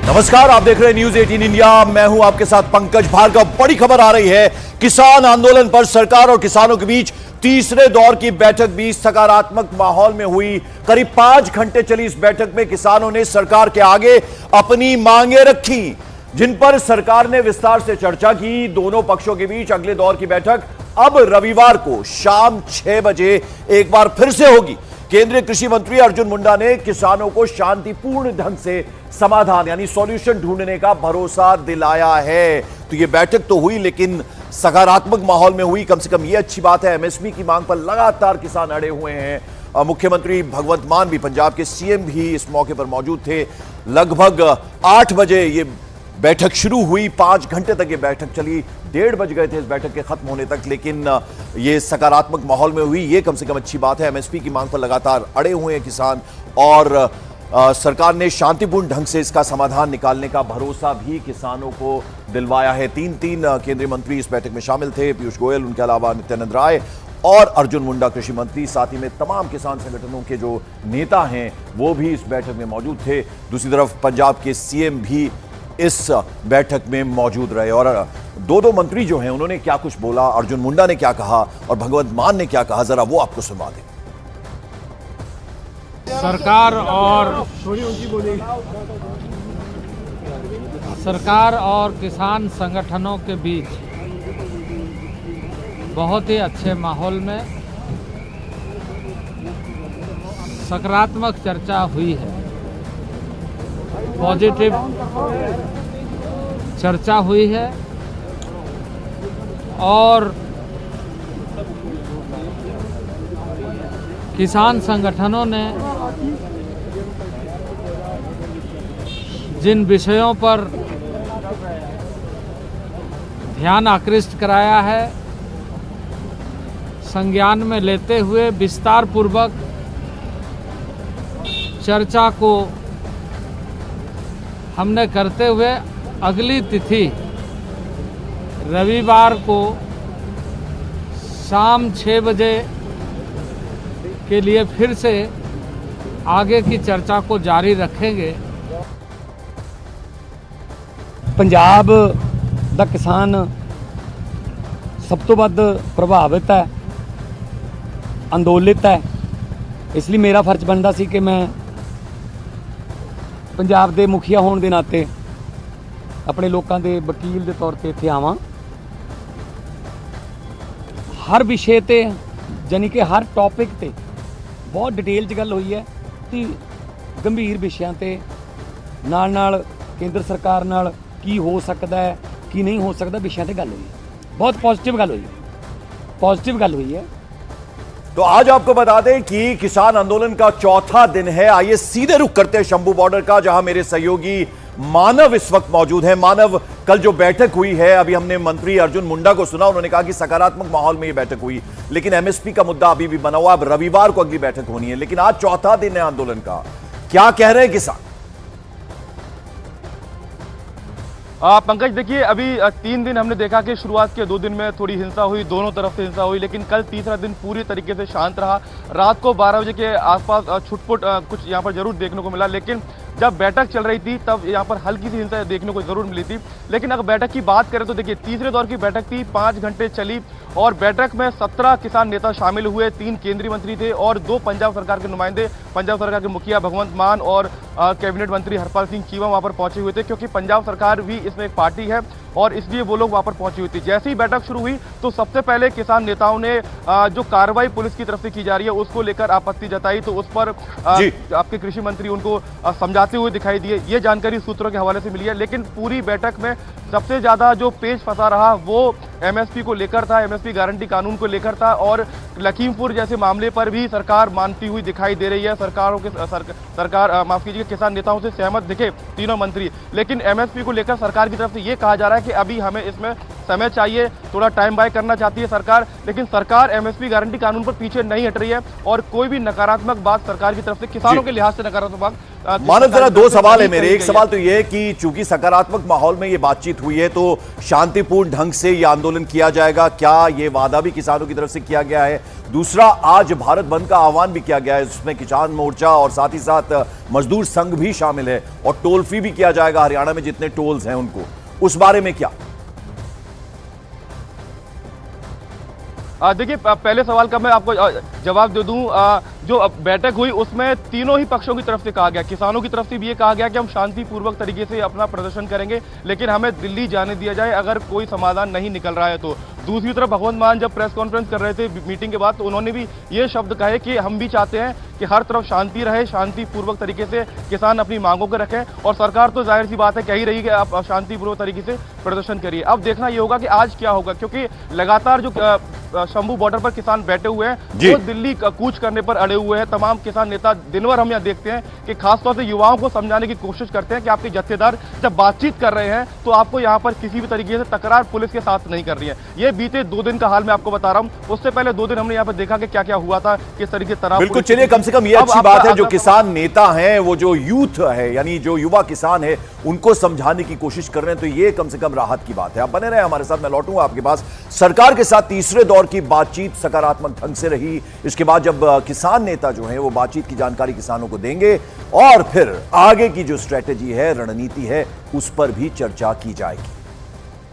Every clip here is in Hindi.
नमस्कार, आप देख रहे हैं न्यूज 18 इंडिया। मैं हूं आपके साथ पंकज भार्गव। बड़ी खबर आ रही है, किसान आंदोलन पर सरकार और किसानों के बीच तीसरे दौर की बैठक भी सकारात्मक माहौल में हुई। करीब 5 घंटे चली इस बैठक में किसानों ने सरकार के आगे अपनी मांगे रखी, जिन पर सरकार ने विस्तार से चर्चा की। दोनों पक्षों के बीच अगले दौर की बैठक अब रविवार को शाम 6 बजे एक बार फिर से होगी। केंद्रीय कृषि मंत्री अर्जुन मुंडा ने किसानों को शांतिपूर्ण ढंग से समाधान यानी सॉल्यूशन ढूंढने का भरोसा दिलाया है। तो यह बैठक तो हुई, लेकिन सकारात्मक माहौल में हुई। कम से कम यह अच्छी बात है। एमएसपी की मांग पर लगातार किसान अड़े हुए हैं। मुख्यमंत्री भगवंत मान भी, पंजाब के सीएम भी इस मौके पर मौजूद थे। लगभग 8 बजे ये बैठक शुरू हुई, 5 घंटे तक ये बैठक चली। 1:30 बज गए थे इस बैठक के खत्म होने तक, लेकिन ये सकारात्मक माहौल में हुई। ये कम से कम अच्छी बात है। एमएसपी की मांग पर लगातार अड़े हुए हैं किसान, और सरकार ने शांतिपूर्ण ढंग से इसका समाधान निकालने का भरोसा भी किसानों को दिलवाया है। 3 केंद्रीय मंत्री इस बैठक में शामिल थे, पीयूष गोयल, उनके अलावा नित्यानंद राय और अर्जुन मुंडा कृषि मंत्री। साथ ही में तमाम किसान संगठनों के जो नेता हैं वो भी इस बैठक में मौजूद थे। दूसरी तरफ पंजाब के सीएम भी इस बैठक में मौजूद रहे, और दो मंत्री जो हैं उन्होंने क्या कुछ बोला, अर्जुन मुंडा ने क्या कहा और भगवंत मान ने क्या कहा, जरा वो आपको सुनवा दें। सरकार और किसान संगठनों के बीच बहुत ही अच्छे माहौल में सकारात्मक चर्चा हुई है, पॉजिटिव चर्चा हुई है, और किसान संगठनों ने जिन विषयों पर ध्यान आकृष्ट कराया है, संज्ञान में लेते हुए विस्तार पूर्वक चर्चा को हमने करते हुए अगली तिथि रविवार को शाम 6 बजे के लिए फिर से आगे की चर्चा को जारी रखेंगे। पंजाब दा किसान सब तो वध प्रभावित है, अंदोलित है। इसलिए मेरा फर्ज बनता सी कि मैं पंजाब के मुखिया होने के नाते अपने लोगों के वकील के तौर पर इत्थे आवां। हर विषय ते यानी कि हर टॉपिक ते बहुत डिटेल च गल हुई है कि गंभीर विषयों ते नाल केंद्र सरकार नाल की हो सकता है, की नहीं हो सकता, विषयों ते गल हुई है। बहुत पॉजिटिव गल हुई है। तो आज आपको बता दें कि किसान आंदोलन का चौथा दिन है। आइए सीधे रुख करते हैं शंभू बॉर्डर का, जहां मेरे सहयोगी मानव इस वक्त मौजूद है। मानव, कल जो बैठक हुई है, अभी हमने मंत्री अर्जुन मुंडा को सुना, उन्होंने कहा कि सकारात्मक माहौल में यह बैठक हुई, लेकिन एमएसपी का मुद्दा अभी भी बना हुआ। अब रविवार को अगली बैठक होनी है, लेकिन आज चौथा दिन है आंदोलन का। क्या कह रहे हैं किसान? पंकज, देखिए, अभी 3 दिन हमने देखा कि शुरुआत के 2 दिन में थोड़ी हिंसा हुई, दोनों तरफ से हिंसा हुई, लेकिन कल तीसरा दिन पूरी तरीके से शांत रहा। रात को 12 बजे के आसपास छुटपुट कुछ यहाँ पर जरूर देखने को मिला, लेकिन जब बैठक चल रही थी तब यहाँ पर हल्की सी हिंसा देखने को जरूर मिली थी। लेकिन अगर बैठक की बात करें तो देखिए, तीसरे दौर की बैठक थी, 5 घंटे चली, और बैठक में 17 किसान नेता शामिल हुए। 3 केंद्रीय मंत्री थे और 2 पंजाब सरकार के नुमाइंदे, पंजाब सरकार के मुखिया भगवंत मान और कैबिनेट मंत्री हरपाल सिंह चीमा वहां पर पहुंचे हुए थे, क्योंकि पंजाब सरकार भी इसमें एक पार्टी है और इसलिए वो लोग वहां पर पहुंची हुई थी। जैसे ही बैठक शुरू हुई तो सबसे पहले किसान नेताओं ने जो कार्रवाई पुलिस की तरफ से की जा रही है उसको लेकर आपत्ति जताई, तो उस पर आपके कृषि मंत्री उनको समझाते हुए दिखाई दिए। ये जानकारी सूत्रों के हवाले से मिली है। लेकिन पूरी बैठक में सबसे ज्यादा जो पेच फंसा रहा वो एमएसपी को लेकर था, एमएसपी गारंटी कानून को लेकर था, और लखीमपुर जैसे मामले पर भी सरकार मानती हुई दिखाई दे रही है। सरकार माफ कीजिए, किसान नेताओं से सहमत दिखे तीनों मंत्री, लेकिन एमएसपी को लेकर सरकार की तरफ से ये कहा जा रहा है कि अभी हमें इसमें समय चाहिए, थोड़ा टाइम बाय करना चाहती है सरकार, लेकिन सरकार एमएसपी गारंटी कानून पर पीछे नहीं हट रही है और कोई भी नकारात्मक बात सरकार की तरफ से किसानों के लिहाज से नकारात्मक बात मानव, जरा दो सवाल है मेरे। एक सवाल तो यह है कि चूंकि सकारात्मक माहौल में ये बातचीत हुई है तो शांतिपूर्ण ढंग से ये आंदोलन किया जाएगा, क्या ये वादा भी किसानों की तरफ से किया गया है? दूसरा, आज भारत बंद का आह्वान भी किया गया है, जिसमें किसान मोर्चा और साथ ही साथ मजदूर संघ भी शामिल है और टोल फ्री भी किया जाएगा हरियाणा में जितने टोल्स हैं उनको, उस बारे में क्या? देखिए, पहले सवाल का मैं आपको जवाब दे दूं। जो बैठक हुई उसमें तीनों ही पक्षों की तरफ से कहा गया, किसानों की तरफ से भी ये कहा गया कि हम शांतिपूर्वक तरीके से अपना प्रदर्शन करेंगे, लेकिन हमें दिल्ली जाने दिया जाए अगर कोई समाधान नहीं निकल रहा है तो। दूसरी तरफ भगवंत मान जब प्रेस कॉन्फ्रेंस कर रहे थे मीटिंग के बाद, तो उन्होंने भी ये शब्द कहे कि हम भी चाहते हैं कि हर तरफ शांति रहे, शांतिपूर्वक तरीके से किसान अपनी मांगों को रखें, और सरकार तो जाहिर सी बात है कह ही रही कि आप शांतिपूर्वक तरीके से प्रदर्शन करिए। अब देखना ये होगा कि आज क्या होगा, क्योंकि लगातार जो शंभू बॉर्डर पर किसान बैठे हुए हैं वो दिल्ली कूच करने पर अड़े हुए हैं। तमाम किसान नेता दिन भर हम यहाँ देखते हैं कि खासतौर से युवाओं को समझाने की कोशिश करते हैं कि आपके जत्थेदार जब बातचीत कर रहे हैं तो आपको यहाँ पर किसी भी तरीके से तकरार पुलिस के साथ नहीं कर रही है। ये बीते 2 दिन का हाल मैं आपको बता रहा हूँ, उससे पहले 2 दिन हमने यहाँ पर देखा कि क्या क्या हुआ था, किस तरीके से तनाव। बिल्कुल, चलिए, कम से कम ये अच्छी बात है जो किसान नेता हैं, वो जो यूथ है यानी जो युवा किसान है उनको समझाने की कोशिश कर रहे हैं, तो ये कम से कम राहत की बात है। आप बने रहे हमारे साथ, मैं लौटूंगा आपके पास। सरकार के साथ तीसरे दौर की बातचीत सकारात्मक ढंग से रही, इसके बाद जब किसान नेता जो हैं वो बातचीत की जानकारी किसानों को देंगे और फिर आगे की जो स्ट्रेटेजी है, रणनीति है, उस पर भी चर्चा की जाएगी।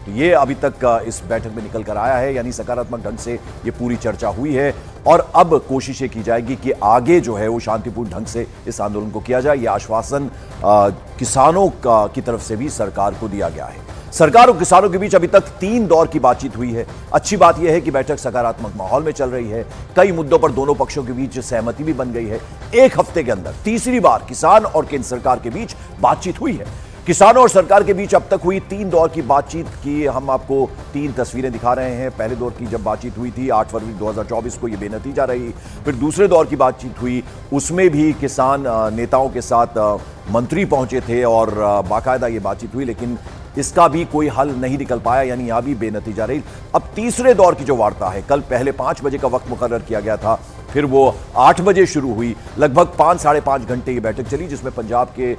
तो ये अभी तक इस बैठक में निकल कर आया है, यानी सकारात्मक ढंग से ये पूरी चर्चा हुई है और अब कोशिशें की जाएगी कि आगे जो है वो शांतिपूर्ण ढंग से इस आंदोलन को किया जाए। ये आश्वासन किसानों की तरफ से भी सरकार को दिया गया है। सरकार और किसानों के बीच अभी तक 3 दौर की बातचीत हुई है। अच्छी बात यह है कि बैठक सकारात्मक माहौल में चल रही है, कई मुद्दों पर दोनों पक्षों के बीच सहमति भी बन गई है। 1 हफ्ते के अंदर तीसरी बार किसान और केंद्र सरकार के बीच बातचीत हुई है। किसानों और सरकार के बीच अब तक हुई 3 दौर की बातचीत की हम आपको 3 तस्वीरें दिखा रहे हैं। पहले दौर की जब बातचीत हुई थी 8 फरवरी 2024 को, ये बेनतीजा रही। फिर दूसरे दौर की बातचीत हुई, उसमें भी किसान नेताओं के साथ मंत्री पहुंचे थे और बाकायदा ये बातचीत हुई, लेकिन इसका भी कोई हल नहीं निकल पाया, यानी यहां भी बेनतीजा रही। अब तीसरे दौर की जो वार्ता है, कल पहले 5 बजे का वक्त मुकर्रर किया गया था, फिर वो 8 बजे शुरू हुई। लगभग 5 साढ़े 5 घंटे ये बैठक चली, जिसमें पंजाब के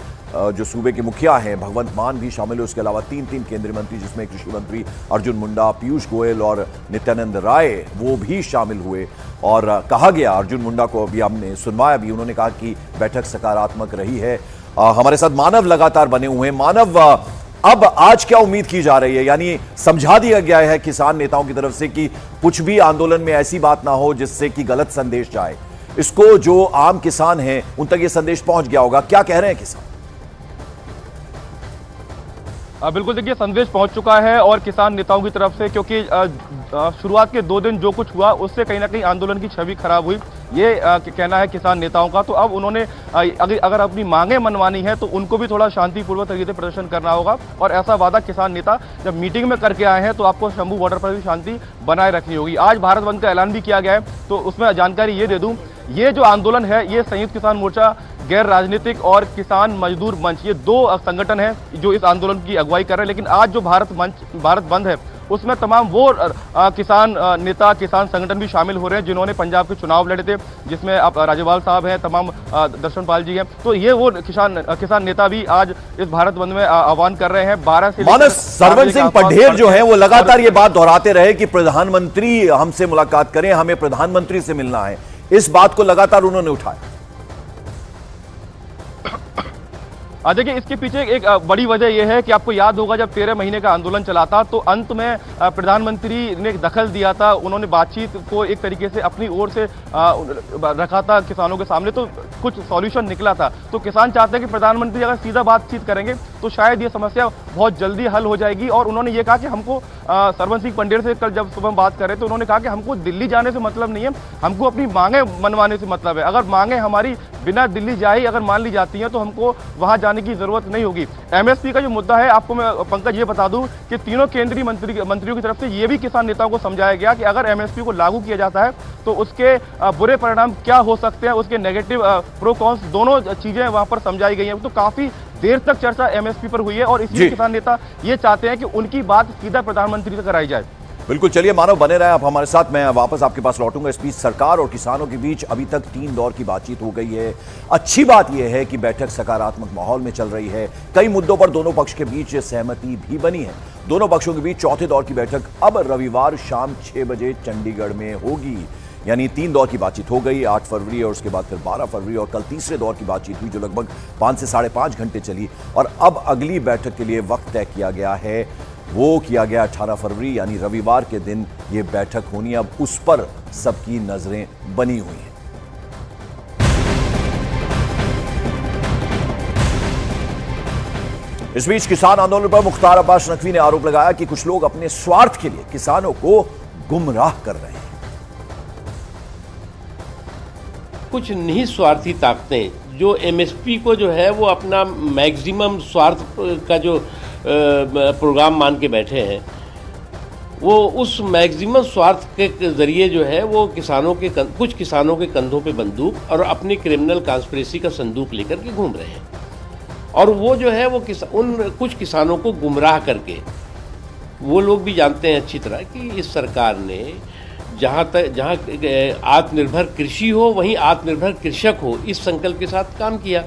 जो सूबे के मुखिया हैं भगवंत मान भी शामिल हुए, उसके अलावा 3 केंद्रीय मंत्री, जिसमें कृषि मंत्री अर्जुन मुंडा, पीयूष गोयल और नित्यानंद राय वो भी शामिल हुए। और कहा गया, अर्जुन मुंडा को अभी हमने सुनवाया भी, उन्होंने कहा कि बैठक सकारात्मक रही है। हमारे साथ मानव लगातार बने हुए हैं। मानव, अब आज क्या उम्मीद की जा रही है? यानी समझा दिया गया है किसान नेताओं की तरफ से कि कुछ भी आंदोलन में ऐसी बात ना हो जिससे कि गलत संदेश जाए। इसको जो आम किसान हैं उन तक ये संदेश पहुंच गया होगा, क्या कह रहे हैं किसान? बिल्कुल, देखिए, संदेश पहुंच चुका है और किसान नेताओं की तरफ से, क्योंकि शुरुआत के 2 दिन जो कुछ हुआ उससे कहीं ना कहीं आंदोलन की छवि खराब हुई, ये कहना है किसान नेताओं का। तो अब उन्होंने अगर अपनी मांगें मनवानी है तो उनको भी थोड़ा शांतिपूर्वक तरीके से प्रदर्शन करना होगा, और ऐसा वादा किसान नेता जब मीटिंग में करके आए हैं तो आपको शंभू बॉर्डर पर भी शांति बनाए रखनी होगी। आज भारत बंद का ऐलान भी किया गया है, तो उसमें जानकारी ये दे दूं, ये जो आंदोलन है ये संयुक्त किसान मोर्चा, गैर राजनीतिक और किसान मजदूर मंच, ये 2 संगठन हैं जो इस आंदोलन की अगुवाई कर रहे हैं। लेकिन आज जो भारत बंद है उसमें तमाम वो किसान नेता, किसान संगठन भी शामिल हो रहे हैं जिन्होंने पंजाब के चुनाव लड़े थे, जिसमें आप राज्यपाल साहब हैं, तमाम दर्शनपाल जी हैं। तो ये वो किसान नेता भी आज इस भारत बंद में आह्वान कर रहे हैं। 12 से मानस सरवन सिंह पढ़ेर जो है वो लगातार ये बात दोहराते रहे कि प्रधानमंत्री हमसे मुलाकात करें, हमें प्रधानमंत्री से मिलना है। इस बात को लगातार उन्होंने उठाया। देखिए, इसके पीछे एक बड़ी वजह यह है कि आपको याद होगा जब 13 महीने का आंदोलन चला था तो अंत में प्रधानमंत्री ने दखल दिया था, उन्होंने बातचीत को एक तरीके से अपनी ओर से रखा था किसानों के सामने, तो कुछ सॉल्यूशन निकला था। तो किसान चाहते हैं कि प्रधानमंत्री अगर सीधा बातचीत करेंगे तो शायद ये समस्या बहुत जल्दी हल हो जाएगी। और उन्होंने ये कहा कि हमको सरवन सिंह पढ़ेर से कल जब सुबह बात कर रहे थे, उन्होंने कहा कि हमको दिल्ली जाने से मतलब नहीं है, हमको अपनी मांगें मनवाने से मतलब है। अगर मांगें हमारी बिना दिल्ली जाए अगर मान ली जाती हैं तो हमको वहां जाने की जरूरत नहीं होगी। एमएसपी का जो मुद्दा है, आपको मैं पंकज ये बता दूं कि तीनों केंद्रीय मंत्रियों की तरफ से ये भी किसान नेताओं को समझाया गया कि अगर एमएसपी को लागू किया जाता है तो उसके बुरे परिणाम क्या हो सकते हैं, उसके नेगेटिव प्रो कॉन्स दोनों चीजें वहां पर समझाई गई हैं। तो काफी देर तक चर्चा एमएसपी पर हुई है और इसलिए किसान नेता ये चाहते हैं कि उनकी बात सीधा प्रधानमंत्री से कराई जाए। बिल्कुल, चलिए मानव बने रहे आप हमारे साथ। मैं वापस आपके पास लौटूंगा। इस बीच सरकार और किसानों के बीच अभी तक 3 दौर की बातचीत हो गई है। अच्छी बात यह है कि बैठक सकारात्मक माहौल में चल रही है। कई मुद्दों पर दोनों पक्ष के बीच सहमति भी बनी है। दोनों पक्षों के बीच चौथे दौर की बैठक अब रविवार शाम 6 बजे चंडीगढ़ में होगी। यानी 3 दौर की बातचीत हो गई, 8 फरवरी और उसके बाद फिर 12 फरवरी, और कल तीसरे दौर की बातचीत हुई जो लगभग 5 से 5.5 घंटे चली। और अब अगली बैठक के लिए वक्त तय किया गया है, वो किया गया 18 फरवरी यानी रविवार के दिन ये बैठक होनी। अब उस पर सबकी नजरें बनी हुई हैं। इस बीच किसान आंदोलन पर मुख्तार अब्बास नकवी ने आरोप लगाया कि कुछ लोग अपने स्वार्थ के लिए किसानों को गुमराह कर रहे हैं। कुछ निस्वार्थी ताकतें जो एमएसपी को जो है वो अपना मैक्सिमम स्वार्थ का जो प्रोग्राम मान के बैठे हैं, वो उस मैक्सिमम स्वार्थ के जरिए जो है वो कुछ किसानों के कंधों पे बंदूक और अपनी क्रिमिनल कॉन्स्पिरेसी का संदूक लेकर के घूम रहे हैं। और वो जो है वो कुछ किसानों को गुमराह करके, वो लोग भी जानते हैं अच्छी तरह कि इस सरकार ने जहाँ आत्मनिर्भर कृषि हो वहीं आत्मनिर्भर कृषक हो, इस संकल्प के साथ काम किया।